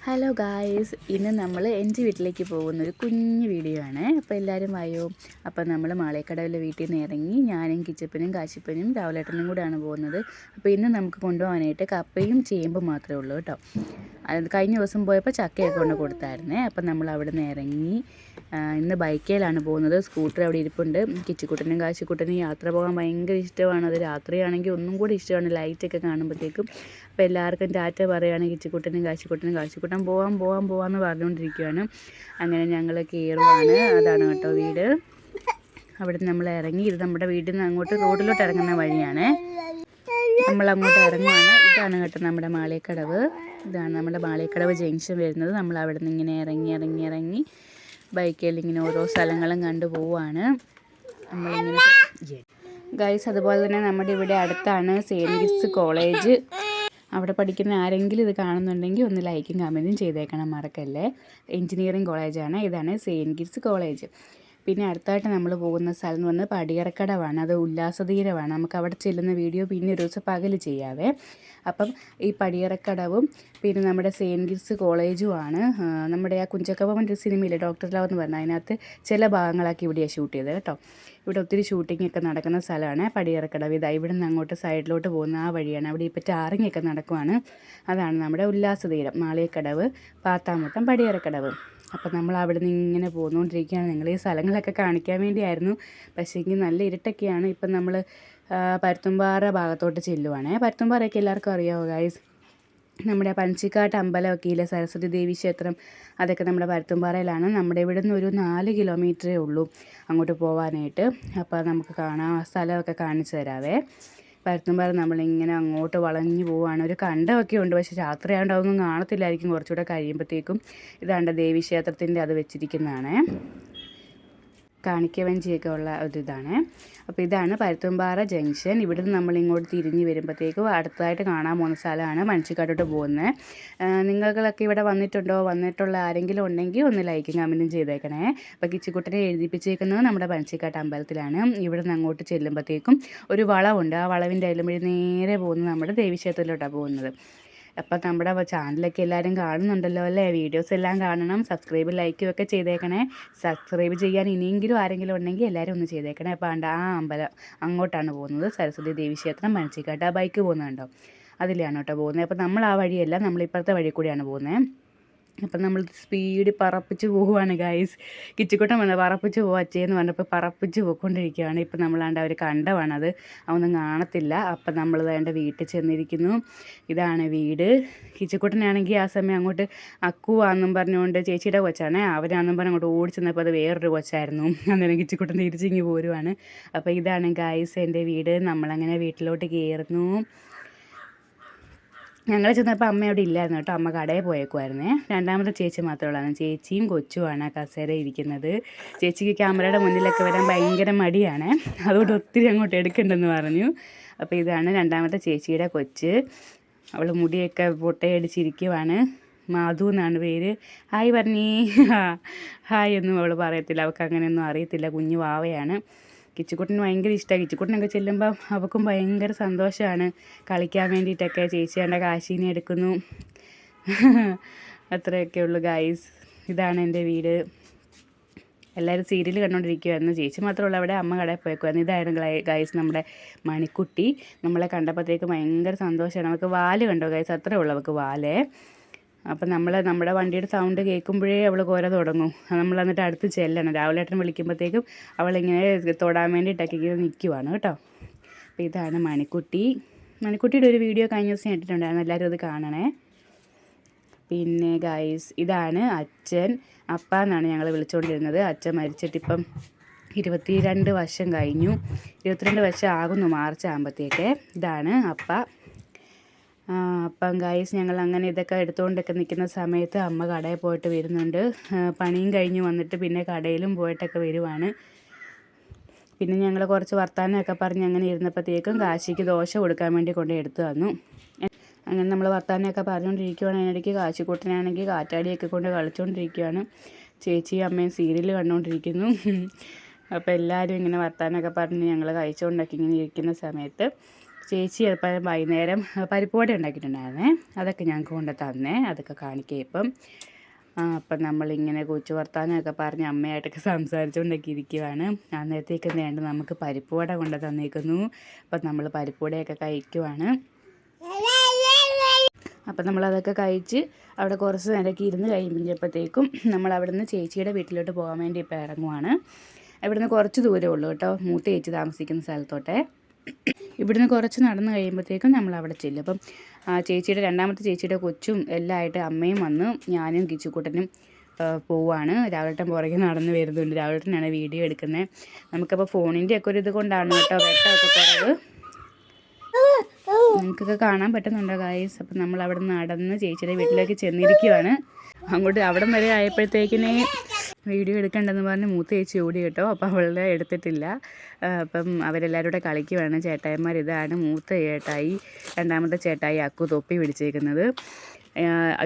Hello guys, ഇന്ന് നമ്മൾ എൻ്റെ വീട്ടിലേക്ക് പോകുന്നൊരു കുഞ്ഞു വീഡിയോ ആണ്. അപ്പോൾ എല്ലാവരും വായോ. അപ്പോൾ നമ്മൾ മാളേക്കടവിലെ വീട്ടിൽ നിന്ന് ഇറങ്ങി ഞാനും കിച്ചപ്പനും കാശിപ്പനും രാവിലേട്ടനും കൂടെയാണ് പോകുന്നത്. അപ്പോൾ ഇന്ന് നമുക്ക് കൊണ്ടുപോകാനായിട്ട് കപ്പയും ചേമ്പും മാത്രമേ ഉള്ളൂ കേട്ടോ. അത് കഴിഞ്ഞ ദിവസം പോയപ്പോൾ ചക്കയൊക്കെ കൊണ്ട് കൊടുത്തായിരുന്നേ. അപ്പം നമ്മൾ അവിടെ നിന്ന് ഇറങ്ങി ഇന്ന് ബൈക്കേലാണ് പോകുന്നത്. സ്കൂട്ടർ അവിടെ ഇരിപ്പുണ്ട്. കിച്ചിക്കുട്ടനും കാശിക്കുട്ടനും യാത്ര പോകാൻ ഭയങ്കര ഇഷ്ടമാണ്. അത് രാത്രിയാണെങ്കിൽ ഒന്നും കൂടി ഇഷ്ടമാണ്, ലൈറ്റൊക്കെ കാണുമ്പോഴത്തേക്കും. അപ്പോൾ എല്ലാവർക്കും ടാറ്റ പറയുകയാണ് കിച്ചിക്കുട്ടനും കാശിക്കുട്ടനും. കാശിക്കുട്ടൻ പോകാമെന്ന് പറഞ്ഞുകൊണ്ടിരിക്കുകയാണ്. അങ്ങനെ ഞങ്ങൾ കയറുവാണ്. അതാണ് കേട്ടോ വീട്. അവിടെ നമ്മൾ ഇറങ്ങി. ഇത് നമ്മുടെ വീട്ടിൽ നിന്ന് അങ്ങോട്ട് റോഡിലോട്ട് ഇറങ്ങുന്ന വഴിയാണ്. നമ്മൾ അങ്ങോട്ട് ഇറങ്ങുവാണ്. ഇതാണ് കേട്ടോ നമ്മുടെ മാളികക്കടവ്. ഇതാണ് നമ്മുടെ മാളികക്കടവ് ജംഗ്ഷൻ വരുന്നത്. നമ്മൾ അവിടെ നിന്ന് ഇങ്ങനെ ഇറങ്ങി ബൈക്കിൽ ഇങ്ങനെ ഓരോ സ്ഥലങ്ങളും കണ്ടു പോവുകയാണ് നമ്മളിങ്ങനെ ഗൈസ്. അതുപോലെ തന്നെ നമ്മുടെ ഇവിടെ അടുത്താണ് സെയിൻറ്റ് ഗിഡ്സ് കോളേജ്. അവിടെ പഠിക്കുന്ന ആരെങ്കിലും ഇത് കാണുന്നുണ്ടെങ്കിൽ ഒന്ന് ലൈക്കും കമൻറ്റും ചെയ്തേക്കണം, മറക്കല്ലേ. എഞ്ചിനീയറിംഗ് കോളേജാണ്. ഇതാണ് സെയിൻറ്റ് ഗിഡ്സ് കോളേജ്. പിന്നെ അടുത്തായിട്ട് നമ്മൾ പോകുന്ന സ്ഥലം എന്ന് പറഞ്ഞാൽ പടിയറക്കടവാണ്. അത് ഉല്ലാസതീരമാണ്. നമുക്ക് അവിടെ ചെല്ലുന്ന വീഡിയോ പിന്നെ ഒരു ദിവസം പകൽ ചെയ്യാവേ. അപ്പം ഈ പടിയറക്കടവും പിന്നെ നമ്മുടെ സെയിൻറ്റ് ഗിഡ്സ് കോളേജുമാണ്. നമ്മുടെ ആ കുഞ്ചക്കപ്പൻ്റെ സിനിമയിലെ ഡോക്ടർ ലവ് എന്ന് പറഞ്ഞാൽ അതിനകത്ത് ചില ഭാഗങ്ങളാക്കി ഇവിടെയാണ് ഷൂട്ട് ചെയ്തത് കേട്ടോ. ഇവിടെ ഒത്തിരി ഷൂട്ടിംഗ് ഒക്കെ നടക്കുന്ന സ്ഥലമാണ് പടിയറക്കടവ്. ഇതാ ഇവിടെ നിന്ന് അങ്ങോട്ട് സൈഡിലോട്ട് പോകുന്ന ആ വഴിയാണ്. അവിടെ ഇപ്പോൾ ടാറിങ്ങൊക്കെ നടക്കുവാണ്. അതാണ് നമ്മുടെ ഉല്ലാസതീരം, മാളികക്കടവ്, പാത്താമുട്ടം, പടിയറക്കടവ്. അപ്പോൾ നമ്മൾ അവിടെ നിന്ന് ഇങ്ങനെ പോന്നുകൊണ്ടിരിക്കുകയാണ്. നിങ്ങൾ ഈ സ്ഥലങ്ങളൊക്കെ കാണിക്കാൻ വേണ്ടിയായിരുന്നു. പക്ഷേ എങ്കിൽ നല്ല ഇരുട്ടൊക്കെയാണ്. ഇപ്പം നമ്മൾ പരുത്തുംപാറ ഭാഗത്തോട്ട് ചെല്ലുവാണ്. പരുത്തുംപാറയൊക്കെ എല്ലാവർക്കും അറിയാമോ ഗൈസ്? നമ്മുടെ പനച്ചിക്കാട്ട് അമ്പലമൊക്കെ ഇല്ല, സരസ്വതി ദേവി ക്ഷേത്രം, അതൊക്കെ നമ്മുടെ പരുത്തുംപാറയിലാണ്. നമ്മുടെ ഇവിടെ നിന്ന് ഒരു 4 കിലോമീറ്ററേ ഉള്ളൂ അങ്ങോട്ട് പോകാനായിട്ട്. അപ്പോൾ നമുക്ക് കാണാം, ആ സ്ഥലമൊക്കെ കാണിച്ചു തരാവേ. പരുത്തുംപാറ നമ്മളിങ്ങനെ അങ്ങോട്ട് വളഞ്ഞു പോവുകയാണ്. ഒരു കണ്ടമൊക്കെ ഉണ്ട്, പക്ഷേ രാത്രിയായതുകൊണ്ട് അതൊന്നും കാണത്തില്ലായിരിക്കും കുറച്ചുകൂടെ കഴിയുമ്പോഴത്തേക്കും. ഇതാണ്ട് ദേവീക്ഷേത്രത്തിൻ്റെ അത് വെച്ചിരിക്കുന്നതാണ്, കാണിക്കവഞ്ചിയൊക്കെ ഉള്ള ഒരിതാണ്. അപ്പോൾ ഇതാണ് പരുത്തുംപാറ ജംഗ്ഷൻ. ഇവിടുന്ന് നമ്മളിങ്ങോട്ട് തിരിഞ്ഞ് വരുമ്പോഴത്തേക്കും അടുത്തതായിട്ട് കാണാൻ പോകുന്ന സ്ഥലമാണ് പനച്ചിക്കാട്ടോട്ട് പോകുന്നത്. നിങ്ങളൊക്കെ ഇവിടെ വന്നിട്ടുള്ള ആരെങ്കിലും ഉണ്ടെങ്കിൽ ഒന്ന് ലൈക്കും കമൻറ്റും ചെയ്തേക്കണേ. അപ്പോൾ കിച്ചിക്കുട്ടനെ എഴുതിപ്പിച്ചേക്കുന്നത് നമ്മുടെ പനച്ചിക്കാട്ട് അമ്പലത്തിലാണ്. ഇവിടുന്ന് അങ്ങോട്ട് ചെല്ലുമ്പോഴത്തേക്കും ഒരു വളവുണ്ട്. ആ വളവിൻ്റെ അതിലും വഴി നേരെ പോകുന്നത് നമ്മുടെ ദേവീക്ഷേത്രത്തിലോട്ടാണ് പോകുന്നത്. അപ്പം നമ്മുടെ ചാനലൊക്കെ എല്ലാവരും കാണുന്നുണ്ടല്ലോ അല്ലേ? വീഡിയോസ് എല്ലാം കാണണം. സബ്സ്ക്രൈബ് ലൈക്കും ഒക്കെ ചെയ്തേക്കണേ. സബ്സ്ക്രൈബ് ചെയ്യാൻ ഇനിയെങ്കിലും ആരെങ്കിലും ഉണ്ടെങ്കിൽ എല്ലാവരും ഒന്ന് ചെയ്തേക്കണേ. അപ്പോൾ ആ അമ്പലം അങ്ങോട്ടാണ് പോകുന്നത്, സരസ്വതി ദേവീക്ഷേത്രം പനച്ചിക്കാട്ട്. ആ ബൈക്ക് പോകുന്നുണ്ടോ അതിലാണ് കേട്ടോ പോകുന്നത്. അപ്പോൾ നമ്മൾ ആ വഴിയല്ല, നമ്മൾ ഇപ്പുറത്തെ വഴി കൂടിയാണ് പോകുന്നത്. അപ്പം നമ്മൾ സ്പീഡ് പറപ്പിച്ച് പോവുകയാണ് ഗൈസ്. കിച്ചിക്കുട്ടൻ വന്ന് പറപ്പിച്ച് പോവുക അച്ചയെന്ന് പറഞ്ഞപ്പോൾ പറപ്പിച്ച് പോയിക്കൊണ്ടിരിക്കുകയാണ്. ഇപ്പം നമ്മളാണ്ട് അവർ കണ്ടവാണത്, അതൊന്നും കാണത്തില്ല. അപ്പം നമ്മൾ വേണ്ട വീട്ടിൽ ചെന്നിരിക്കുന്നു. ഇതാണ് വീട്. കിച്ചിക്കുട്ടനാണെങ്കിൽ ആ സമയം അങ്ങോട്ട് അക്കുവാന്നും പറഞ്ഞുകൊണ്ട്, ചേച്ചിയുടെ കൊച്ചാണ്, അവരാന്നും പറഞ്ഞ് അങ്ങോട്ട് ഓടിച്ചെന്നപ്പോൾ അത് വേറൊരു കൊച്ചായിരുന്നു. അന്നേരം കിച്ചിക്കുട്ടൻ തിരിച്ചിങ്ങി പോരുവാണ്. അപ്പോൾ ഇതാണ് ഗൈസ് എൻ്റെ വീട്. നമ്മളങ്ങനെ വീട്ടിലോട്ട് കയറുന്നു. ഞങ്ങൾ ചെന്നപ്പോൾ അമ്മ അവിടെ ഇല്ലായിരുന്നു കേട്ടോ. അമ്മ കടയിൽ പോയേക്കുമായിരുന്നേ. രണ്ടാമത്തെ ചേച്ചി മാത്രമേ ഉള്ളൂ. ചേച്ചിയും കൊച്ചുമാണ് കസേര ഇരിക്കുന്നത്. ചേച്ചിക്ക് ക്യാമറയുടെ മുന്നിലൊക്കെ വരാൻ ഭയങ്കര മടിയാണ്, അതുകൊണ്ട് ഒത്തിരി അങ്ങോട്ട് എടുക്കണ്ടെന്ന് പറഞ്ഞു. അപ്പോൾ ഇതാണ് രണ്ടാമത്തെ ചേച്ചിയുടെ കൊച്ച്. അവൾ മുടിയൊക്കെ പൊട്ടയടിച്ചിരിക്കുവാണ്. മാധു എന്നാണ് പേര്. ഹായ് പറഞ്ഞേ. ഹായ് ഒന്നും അവൾ പറയത്തില്ല, അവൾക്ക് അങ്ങനെയൊന്നും അറിയത്തില്ല. കുഞ്ഞു വാവയാണ്. കിച്ചിക്കുട്ടന് ഭയങ്കര ഇഷ്ടമാണ്. കിച്ചിക്കുട്ടനൊക്കെ ചെല്ലുമ്പോൾ അവൾക്കും ഭയങ്കര സന്തോഷമാണ് കളിക്കാൻ വേണ്ടിയിട്ടൊക്കെ. ചേച്ചി എൻ്റെ കാശീനെ എടുക്കുന്നു. അത്രയൊക്കെ ഉള്ളൂ ഗൈസ്. ഇതാണ് എൻ്റെ വീട്. എല്ലാവരും സീരിയൽ കണ്ടുകൊണ്ടിരിക്കുമായിരുന്നു. ചേച്ചി മാത്രമല്ല, അവിടെ അമ്മ കടയിൽ പോയേക്കുമായിരുന്നു. ഇതായിരുന്നു ഗൈസ് നമ്മുടെ മണിക്കുട്ടി. നമ്മളെ കണ്ടപ്പോഴത്തേക്ക് ഭയങ്കര സന്തോഷമാണ്. അവൾക്ക് വാല് കണ്ടോ ഗൈസ്? അത്രേ ഉള്ളൂ അവൾക്ക് വാലേ. അപ്പം നമ്മുടെ വണ്ടിയുടെ സൗണ്ട് കേൾക്കുമ്പോഴേ അവൾ കുര തുടങ്ങും. നമ്മൾ എന്നിട്ട് അടുത്ത് ചെല്ലണം. രാവിലേട്ടൻ വിളിക്കുമ്പോഴത്തേക്കും അവളിങ്ങനെ തൊടാൻ വേണ്ടിയിട്ടൊക്കെ ഇങ്ങനെ നിൽക്കുവാണ് കേട്ടോ. അപ്പോൾ ഇതാണ് മണിക്കുട്ടിയുടെ ഒരു വീഡിയോ കഴിഞ്ഞ ദിവസം ഇട്ടിട്ടുണ്ടായിരുന്നു, എല്ലാവരും അത് കാണണേ. പിന്നെ ഗൈസ് ഇതാണ് അച്ഛൻ. അപ്പ എന്നാണ് ഞങ്ങൾ വിളിച്ചുകൊണ്ടിരുന്നത്. അച്ഛൻ മരിച്ചിട്ടിപ്പം 22 വർഷം കഴിഞ്ഞു. 22 വർഷം ആകുന്നു മാർച്ച് ആകുമ്പോഴത്തേക്ക്. ഇതാണ് അപ്പ. അപ്പം ഗൈസ് ഞങ്ങൾ അങ്ങനെ ഇതൊക്കെ എടുത്തുകൊണ്ടൊക്കെ നിൽക്കുന്ന സമയത്ത് അമ്മ കടയിൽ പോയിട്ട് വരുന്നുണ്ട്. പണിയും കഴിഞ്ഞ് വന്നിട്ട് പിന്നെ കടയിലും പോയിട്ടൊക്കെ വരുവാണ്. പിന്നെ ഞങ്ങൾ കുറച്ച് വർത്താനമൊക്കെ പറഞ്ഞ് അങ്ങനെ ഇരുന്നപ്പോഴത്തേക്കും കാശിക്ക് ദോശ കൊടുക്കാൻ വേണ്ടി കൊണ്ട് എടുത്തു തന്നു. അങ്ങനെ നമ്മൾ വർത്താനമൊക്കെ പറഞ്ഞുകൊണ്ടിരിക്കുകയാണ്. അതിനിടയ്ക്ക് കാശിക്കുട്ടനാണെങ്കിൽ കാറ്റാടിയൊക്കെ കൊണ്ട് കളിച്ചുകൊണ്ടിരിക്കുകയാണ്. ചേച്ചിയും അമ്മയും സീരിയൽ കണ്ടുകൊണ്ടിരിക്കുന്നു. അപ്പോൾ എല്ലാവരും ഇങ്ങനെ വർത്താനമൊക്കെ പറഞ്ഞ് ഞങ്ങൾ കഴിച്ചുകൊണ്ടൊക്കെ ഇങ്ങനെ ഇരിക്കുന്ന സമയത്ത് ചേച്ചി ചിലപ്പോൾ വൈകുന്നേരം പരിപ്പ് വട ഉണ്ടാക്കിയിട്ടുണ്ടായിരുന്നേ, അതൊക്കെ ഞങ്ങൾക്ക് കൊണ്ട് തന്നേ, അതൊക്കെ കാണിക്കുക ഇപ്പം. അപ്പം നമ്മളിങ്ങനെ കൊച്ചു വർത്താനമൊക്കെ പറഞ്ഞ് അമ്മയായിട്ടൊക്കെ സംസാരിച്ചുകൊണ്ടൊക്കെ ഇരിക്കുവാണ്. അന്നേരത്തേക്ക് വേണ്ട നമുക്ക് പരിപ്പ് വട കൊണ്ട് തന്നേക്കുന്നു. അപ്പം നമ്മൾ പരിപ്പ് വടയൊക്കെ കഴിക്കുവാണ്. അപ്പം നമ്മളതൊക്കെ കഴിച്ച് അവിടെ കുറച്ച് നേരമൊക്കെ ഇരുന്ന് കഴിയുമ്പോഴത്തേക്കും നമ്മൾ അവിടെ നിന്ന് ചേച്ചിയുടെ വീട്ടിലോട്ട് പോകാൻ വേണ്ടി ഇപ്പോൾ ഇറങ്ങുവാണ്. ഇവിടുന്ന് കുറച്ച് ദൂരമേ ഉള്ളൂ കേട്ടോ, മൂത്ത ചേച്ചി താമസിക്കുന്ന സ്ഥലത്തോട്ടെ. ഇവിടുന്ന് കുറച്ച് നടന്ന് കഴിയുമ്പോഴത്തേക്കും നമ്മൾ അവിടെ ചെല്ലും. അപ്പം ചേച്ചിയുടെ രണ്ടാമത്തെ ചേച്ചിയുടെ കൊച്ചും എല്ലാം ആയിട്ട് അമ്മയും വന്ന് ഞാനും കിച്ചുക്കുട്ടനും പോവാണ്. രാവിലേട്ടൻ പുറകെ നടന്ന് വരുന്നുണ്ട്. രാവിലേട്ടനാണ് വീഡിയോ എടുക്കുന്നത്. നമുക്കപ്പോൾ ഫോണിൻ്റെ ഒക്കെ ഒരു ഇത് കൊണ്ടാണ് കേട്ടോ വെട്ടമൊക്കെ കുറവ്. നിങ്ങൾക്കൊക്കെ കാണാൻ പറ്റുന്നുണ്ടോ ഗായ്സ്? അപ്പം നമ്മൾ അവിടെ നടന്ന് ചേച്ചിയുടെ വീട്ടിലേക്ക് ചെന്നിരിക്കുവാണ്. അങ്ങോട്ട് അവിടം വരെ ആയപ്പോഴത്തേക്കിനെ വീഡിയോ എടുക്കണ്ടെന്ന് പറഞ്ഞ് മൂത്ത ചേച്ചി ഓടി കേട്ടോ. അപ്പം അവളുടെ എടുത്തിട്ടില്ല. അപ്പം അവരെല്ലാവരും കൂടെ കളിക്കുവാണ്. ചേട്ടായിമാർ ഇതാണ് മൂത്ത ചേട്ടായി, രണ്ടാമത്തെ ചേട്ടായി അക്കു തൊപ്പി പിടിച്ചേക്കുന്നത്.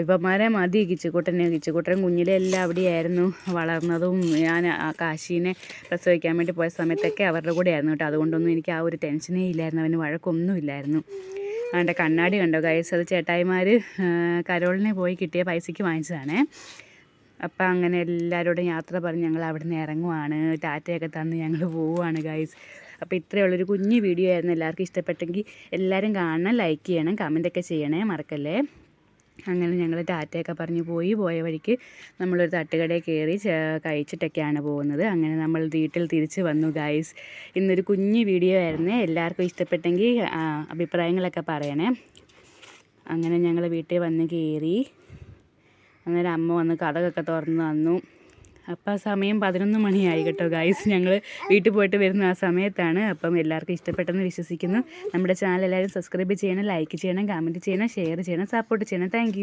ഇവന്മാരെ മതി കിച്ചുക്കുട്ടൻ കുഞ്ഞിലെ എല്ലാം അവിടെയായിരുന്നു വളർന്നതും. ഞാൻ കാശീനെ പ്രസവിക്കാൻ വേണ്ടി പോയ സമയത്തൊക്കെ അവരുടെ കൂടെ ആയിരുന്നു കേട്ടോ. അതുകൊണ്ടൊന്നും എനിക്ക് ആ ഒരു ടെൻഷനേ ഇല്ലായിരുന്നു, അവന് വഴക്കൊന്നും ഇല്ലായിരുന്നു. അവൻ്റെ കണ്ണാടി കണ്ടോ ഗൈസ്, അത് ചേട്ടായിമാർ കരോളിനെ പോയി കിട്ടിയ പൈസയ്ക്ക് വാങ്ങിച്ചതാണേ. അപ്പം അങ്ങനെ എല്ലാവരോടും യാത്ര പറഞ്ഞ് ഞങ്ങൾ അവിടെ നിന്ന് ഇറങ്ങുവാണ്. ടാറ്റയൊക്കെ തന്ന് ഞങ്ങൾ പോവുകയാണ് ഗൈസ്. അപ്പോൾ ഇത്രയേ ഉള്ളൊരു കുഞ്ഞു വീഡിയോ ആയിരുന്നു. എല്ലാവർക്കും ഇഷ്ടപ്പെട്ടെങ്കിൽ എല്ലാവരും കാണണം, ലൈക്ക് ചെയ്യണം, കമൻറ്റൊക്കെ ചെയ്യണേ, മറക്കല്ലേ. അങ്ങനെ ഞങ്ങൾ ടാറ്റയൊക്കെ പറഞ്ഞ് പോയ വഴിക്ക് നമ്മളൊരു തട്ടുകടയിൽ കയറി കഴിച്ചിട്ടൊക്കെയാണ് പോകുന്നത്. അങ്ങനെ നമ്മൾ വീട്ടിൽ തിരിച്ച് വന്നു ഗൈസ്. ഇന്നൊരു കുഞ്ഞു വീഡിയോ ആയിരുന്നേ. എല്ലാവർക്കും ഇഷ്ടപ്പെട്ടെങ്കിൽ അഭിപ്രായങ്ങളൊക്കെ പറയണേ. അങ്ങനെ ഞങ്ങൾ വീട്ടിൽ വന്ന് കയറി. അന്നേരം അമ്മ വന്ന് കതകൊക്കെ തുറന്ന് തന്നു. അപ്പോൾ സമയം 11 മണിയായി കേട്ടോ ഗൈസ്. ഞങ്ങൾ വീട്ടിൽ പോയിട്ട് വരുന്ന ആ സമയത്താണ്. അപ്പം എല്ലാവർക്കും ഇഷ്ടപ്പെട്ടെന്ന് വിശ്വസിക്കുന്നു. നമ്മുടെ ചാനൽ എല്ലാവരും സബ്സ്ക്രൈബ് ചെയ്യണം, ലൈക്ക് ചെയ്യണം, കമൻറ്റ് ചെയ്യണം, ഷെയർ ചെയ്യണം, സപ്പോർട്ട് ചെയ്യണം. താങ്ക്